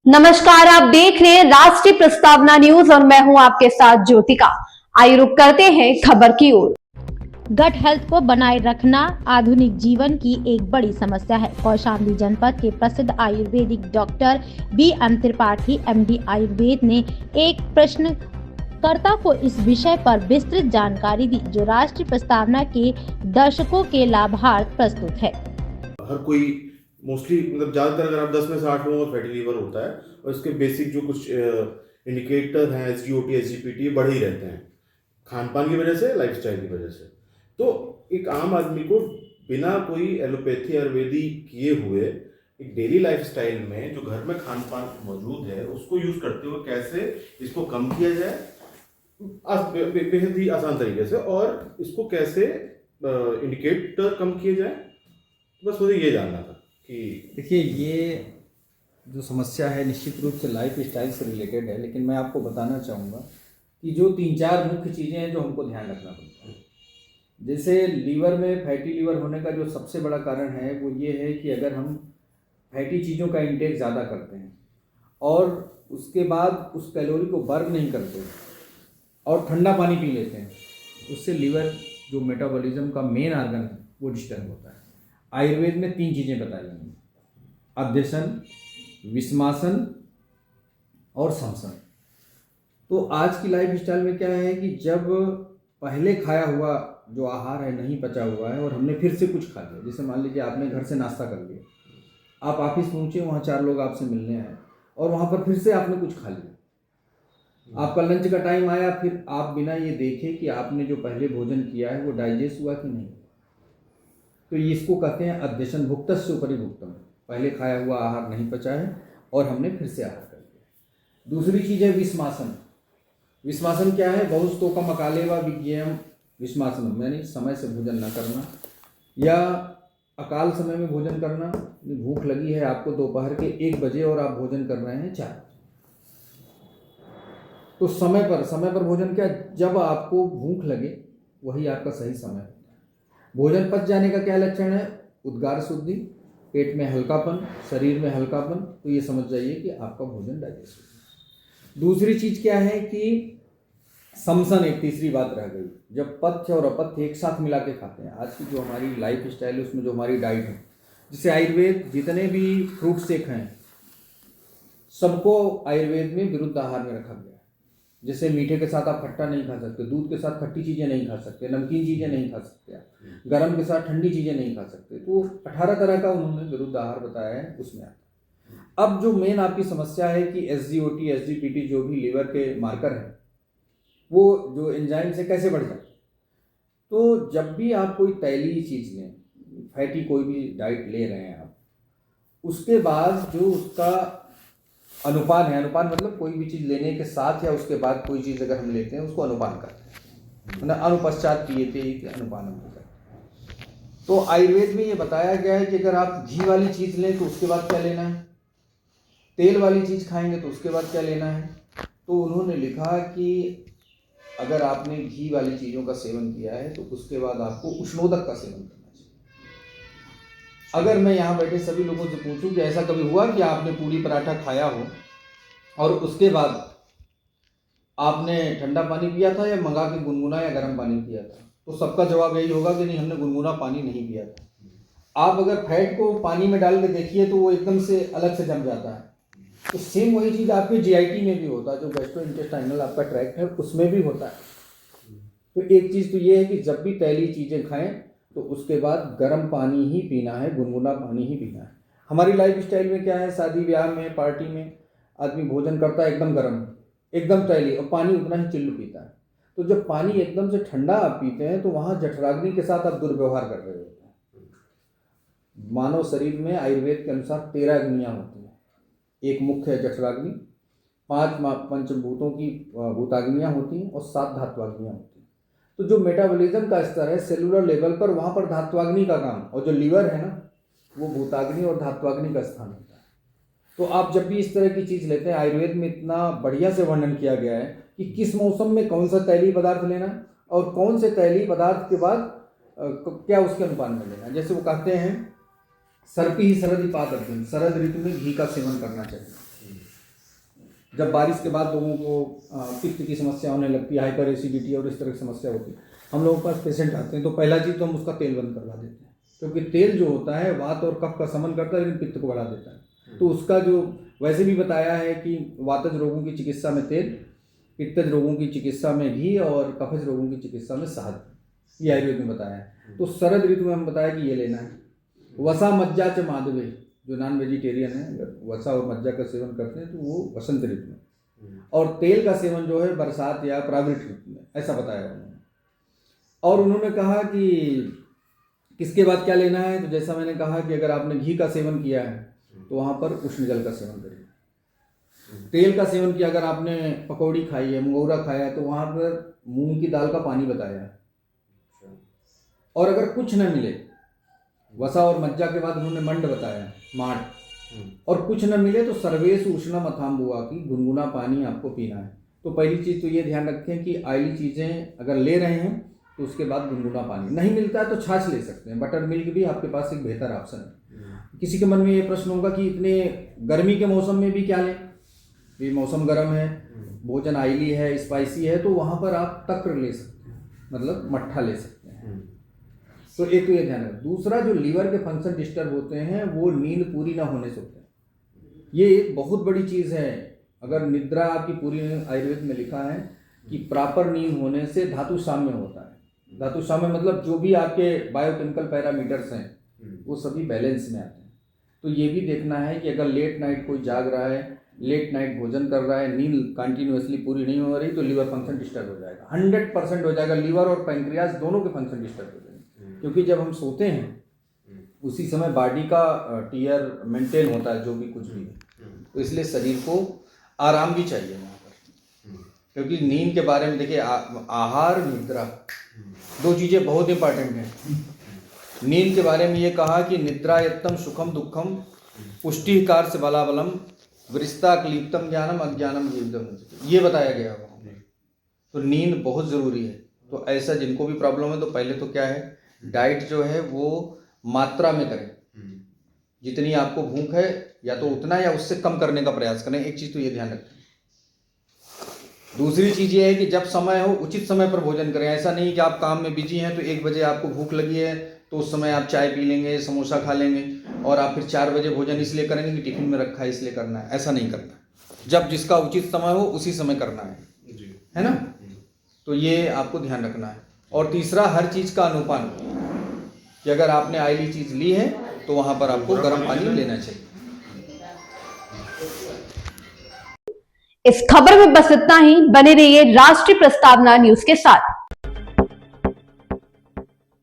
नमस्कार, आप देख रहे हैं राष्ट्रीय प्रस्तावना न्यूज और मैं हूं आपके साथ ज्योतिका। आइए रुक करते हैं खबर की ओर। गट हेल्थ को बनाए रखना आधुनिक जीवन की एक बड़ी समस्या है। कौशाम्बी जनपद के प्रसिद्ध Ayurvedic doctor BM. Tripathi MD. Ayurveda ने एक प्रश्नकर्ता को इस विषय पर विस्तृत जानकारी दी, जो राष्ट्रीय प्रस्तावना के दर्शकों के लाभार्थ प्रस्तुत है। हर कोई मोस्टली मतलब ज़्यादातर अगर आप 10 में से 8 लोगों को फैटी लीवर होता है और इसके बेसिक जो कुछ इंडिकेटर हैं SGOT SGPT बढ़े ही रहते हैं खान पान की वजह से, लाइफस्टाइल की वजह से। तो एक आम आदमी को बिना कोई एलोपैथी आयुर्वेदी किए हुए एक डेली लाइफस्टाइल में जो घर में खान पान मौजूद है उसको यूज़ करते हुए कैसे इसको कम किया जाए बेहद ही आसान तरीके से, और इसको कैसे इंडिकेटर कम किए जाए, बस मुझे ये जानना था कि देखिए, ये जो समस्या है निश्चित रूप से लाइफ स्टाइल से रिलेटेड है, लेकिन मैं आपको बताना चाहूँगा कि जो 3-4 मुख्य चीज़ें हैं जो हमको ध्यान रखना पड़ता है। जैसे लीवर में फैटी लीवर होने का जो सबसे बड़ा कारण है वो ये है कि अगर हम फैटी चीज़ों का इंटेक ज़्यादा करते हैं और उसके बाद उस कैलोरी को बर्न नहीं करते और ठंडा पानी पी लेते हैं, उससे लीवर जो मेटाबॉलिज्म का मेन आर्गन है वो डिस्टर्ब होता है। आयुर्वेद में 3 चीज़ें बताई गई हैं: अध्यसन, विस्मासन और समसन। तो आज की लाइफ स्टाइल में क्या है कि जब पहले खाया हुआ जो आहार है नहीं पचा हुआ है और हमने फिर से कुछ खा लिया, जैसे मान लीजिए आपने घर से नाश्ता कर लिया, आप ऑफिस पहुँचे, वहाँ 4 लोग आपसे मिलने आए और वहाँ पर फिर से आपने कुछ खा लिया। आपका लंच का टाइम आया, फिर आप बिना ये देखे कि आपने जो पहले भोजन किया है वो डाइजेस्ट हुआ कि नहीं, तो इसको कहते हैं अध्यसन। भुक्तस्य उपरि भुक्तम, पहले खाया हुआ आहार नहीं पचा है और हमने फिर से आहार कर लिया। दूसरी चीज़ है विस्मासन। विस्मासन क्या है? बहुस्तोकम अकाले व विज्ञेयम विस्मासनम, यानी समय से भोजन न करना या अकाल समय में भोजन करना। भूख लगी है आपको दोपहर के 1 बजे और आप भोजन कर रहे हैं 4 बजे, तो समय पर भोजन क्या, जब आपको भूख लगे वही आपका सही समय है। भोजन पच जाने का क्या लक्षण है? उद्गार शुद्धि, पेट में हल्कापन, शरीर में हल्कापन, तो ये समझ जाइए कि आपका भोजन डाइजेस्ट हो गया। दूसरी चीज़ क्या है कि समसन, एक तीसरी बात रह गई। जब पथ्य और अपथ्य एक साथ मिला के खाते हैं, आज की जो हमारी लाइफ स्टाइल है उसमें जो हमारी डाइट है, जिसे आयुर्वेद जितने भी फ्रूट शेक हैं सबको आयुर्वेद में विरुद्ध आहार में रखा गया है। जैसे मीठे के साथ आप खट्टा नहीं खा सकते, दूध के साथ खट्टी चीज़ें नहीं खा सकते, नमकीन चीज़ें नहीं खा सकते, गर्म के साथ ठंडी चीज़ें नहीं खा सकते। तो 18 तरह का उन्होंने विरुद्ध आहार बताया है, उसमें आता है। अब जो मेन आपकी समस्या है कि SGOT SGPT जो भी लीवर के मार्कर हैं वो जो एंजाइम से कैसे बढ़ जाते हैं, तो जब भी आप कोई तैलीय चीज़ लें, फैटी कोई भी डाइट ले रहे हैं आप, उसके बाद जो उसका अनुपान है, अनुपान मतलब कोई भी चीज़ लेने के साथ या उसके बाद कोई चीज़ अगर हम लेते हैं उसको अनुपान करते हैं, मतलब अनुपश्चात पियते ही अनुपान हम करते हैं। तो आयुर्वेद में ये बताया गया है कि अगर आप घी वाली चीज़ लें तो उसके बाद क्या लेना है, तेल वाली चीज़ खाएंगे तो उसके बाद क्या लेना है। तो उन्होंने लिखा कि अगर आपने घी वाली चीज़ों का सेवन किया है तो उसके बाद आपको उष्णोदक का सेवन करना चाहिए। अगर मैं यहाँ बैठे सभी लोगों से पूछूं कि ऐसा कभी हुआ कि आपने पूरी पराठा खाया हो और उसके बाद आपने ठंडा पानी पिया था या मंगा के गुनगुना या गर्म पानी पिया था, तो सबका जवाब यही होगा कि नहीं, हमने गुनगुना पानी नहीं पिया था। आप अगर फैट को पानी में डाल के देखिए तो वो एकदम से अलग से जम जाता है। तो सेम वही चीज़ आपके GIT में भी होता है, जो गैस्ट्रोइंटेस्टाइनल आपका ट्रैक्ट है उसमें भी होता है। तो एक चीज़ तो ये है कि जब भी तैलीय चीज़ें खाएं तो उसके बाद गर्म पानी ही पीना है, गुनगुना पानी ही पीना है। हमारी लाइफ स्टाइल में क्या है, शादी ब्याह में पार्टी में आदमी भोजन करता है एकदम गर्म, एकदम तैलीय, और पानी उतना ही चिल्ड पीता है। तो जब पानी एकदम से ठंडा आप पीते हैं तो वहाँ जठराग्नि के साथ आप दुर्व्यवहार कर रहे होते हैं। मानव शरीर में आयुर्वेद के अनुसार 13 अग्नियाँ होती हैं। एक मुख्य है जठराग्नि, 5 पंचभूतों की भूताग्नियाँ होती हैं और 7 धात्वाग्नियाँ होती हैं। तो जो मेटाबॉलिज्म का स्तर है सेलुलर लेवल पर, वहाँ पर धात्वाग्नि का काम, और जो लीवर है ना वो भूताग्नि और धात्वाग्नि का स्थान होता है। तो आप जब भी इस तरह की चीज़ लेते हैं, आयुर्वेद में इतना बढ़िया से वर्णन किया गया है कि किस मौसम में कौन सा तैलीय पदार्थ लेना है और कौन से तैलीय पदार्थ के बाद क्या उसके अनुपान में लेना है। जैसे वो कहते हैं सर्पी ही शरद पात अर्जुन, शरद ऋतु में घी का सेवन करना चाहिए। जब बारिश के बाद लोगों को पित्त की समस्या होने लगती है, हाइपर एसिडिटी और इस तरह की समस्या होती है, हम लोगों के पास पेशेंट आते हैं तो पहला चीज़ तो हम उसका तेल बंद करवा देते हैं, क्योंकि तेल जो होता है वात और कफ का शमन करता है लेकिन पित्त को बढ़ा देता है। तो उसका जो वैसे भी बताया है कि वातज रोगों की चिकित्सा में तेल, पित्तज रोगों की चिकित्सा में घी और कफज रोगों की चिकित्सा में शहद, ये आयुर्वेद में बताया है। तो शरद ऋतु में हम बताया कि ये लेना है। वसा मज्जा च माधवे, जो नॉन वेजिटेरियन है अगर वसा और मज्जा का सेवन करते हैं तो वो वसंत ऋतु में, और तेल का सेवन जो है बरसात या प्रावृत ऋतु में, ऐसा बताया उन्होंने। और उन्होंने कहा कि किसके बाद क्या लेना है, तो जैसा मैंने कहा कि अगर आपने घी का सेवन किया है तो वहाँ पर उष्ण जल का सेवन करिए। तेल का सेवन किया, अगर आपने पकौड़ी खाई है, मुंगौरा खाया है, तो वहाँ पर मूंग की दाल का पानी बताया है। और अगर कुछ न मिले, वसा और मज्जा के बाद उन्होंने मंड बताया, माठ, और कुछ न मिले तो सर्वेश उष्णम अथाम्बुआ की गुनगुना पानी आपको पीना है। तो पहली चीज़ तो ये ध्यान रखें कि ऑयली चीज़ें अगर ले रहे हैं तो उसके बाद गुनगुना पानी, नहीं मिलता है तो छाछ ले सकते हैं, बटर मिल्क भी आपके पास एक बेहतर ऑप्शन है। किसी के मन में ये प्रश्न होगा कि इतने गर्मी के मौसम में भी क्या लें, ये मौसम गर्म है, भोजन ऑयली है, स्पाइसी है, तो वहाँ पर आप तक्र ले सकते हैं, मतलब मट्ठा ले सकते हैं। तो एक तो ये ध्यान है। दूसरा, जो लीवर के फंक्शन डिस्टर्ब होते हैं वो नींद पूरी ना होने से होते हैं। ये एक बहुत बड़ी चीज़ है। अगर निद्रा आपकी पूरी, आयुर्वेद में लिखा है कि प्रॉपर नींद होने से धातु साम्य होता है। धातु साम्य मतलब जो भी आपके बायोकेमिकल पैरामीटर्स हैं वो सभी बैलेंस में आते हैं। तो ये भी देखना है कि अगर लेट नाइट कोई जाग रहा है, लेट नाइट भोजन कर रहा है, नींद कंटिन्यूअसली पूरी नहीं हो रही, तो लीवर फंक्शन डिस्टर्ब हो जाएगा, 100% हो जाएगा। लीवर और पैंक्रियाज दोनों के फंक्शन डिस्टर्ब हो जाएंगे, क्योंकि जब हम सोते हैं उसी समय बॉडी का टीयर मेंटेन होता है, जो भी कुछ भी है, तो इसलिए शरीर को आराम भी चाहिए यहाँ पर। क्योंकि नींद के बारे में देखिए, आहार निद्रा दो चीज़ें बहुत इंपॉर्टेंट हैं। नींद के बारे में ये कहा कि निद्रायत्तम सुखम दुखम पुष्टिकार से बलाबलम वृष्ता क्लीप्तम ज्ञानम अज्ञानम जीवितम, ये बताया गया वहाँ। तो नींद बहुत ज़रूरी है। तो ऐसा जिनको भी प्रॉब्लम है तो पहले तो क्या है, डाइट जो है वो मात्रा में करें, जितनी आपको भूख है या तो उतना या उससे कम करने का प्रयास करें। एक चीज़ तो ये ध्यान रखें। दूसरी चीज़ ये है कि जब समय हो उचित समय पर भोजन करें। ऐसा नहीं कि आप काम में बिजी हैं तो 1 बजे आपको भूख लगी है तो उस समय आप चाय पी लेंगे, समोसा खा लेंगे और आप फिर 4 बजे भोजन इसलिए करेंगे कि टिफिन में रखा है इसलिए करना है। ऐसा नहीं करना है। जब जिसका उचित समय हो उसी समय करना है ना। तो ये आपको ध्यान रखना है। और तीसरा, हर चीज़ का अनुपान, कि अगर आपने ऑयली चीज़ ली है तो वहाँ पर आपको गर्म पानी लेना चाहिए। इस खबर में बस इतना ही। बने रहिए राष्ट्रीय प्रस्तावना न्यूज के साथ।